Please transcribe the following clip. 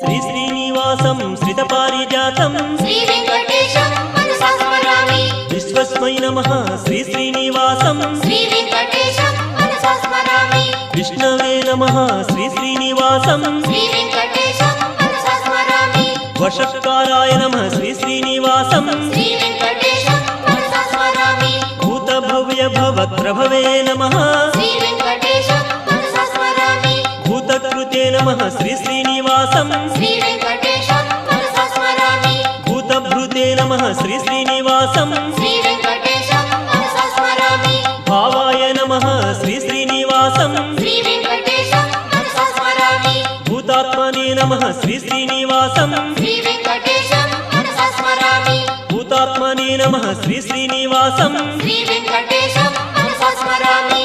श्री श्रीनिवासं श्रितपारिजातं श्री वेंकटेशं मनसा स्मरामि। विश्वस्मै नमः श्री श्रीनिवासं श्री वेंकटेशं मनसा स्मरामि। विष्णवे नमः श्री श्रीनिवासं श्री वेंकटेशं मनसा स्मरामि। वषट्काराय नमः श्री श्रीनिवासं श्री वेंकटेशं मनसा स्मरामि। भूतभव्य भवत्प्रभवे नमः श्री वेंकटेशं मनसा स्मरामि। भूतकृते नमः श्री श्रीनिवासं श्री वेंकटेशं मनसा स्मरामि। भूतभृते नमः श्री श्रीनिवासं श्री वेंकटेशं मनसा स्मरामि। भावाय नमः श्री श्रीनिवासं श्री वेंकटेशं मनसा स्मरामि। भूतात्मने नमः श्री श्रीनिवासं श्री वेंकटेशं मनसा स्मरामि। भूतात्मने नमः श्री श्रीनिवासं श्री वेंकटेशं मनसा स्मरामि।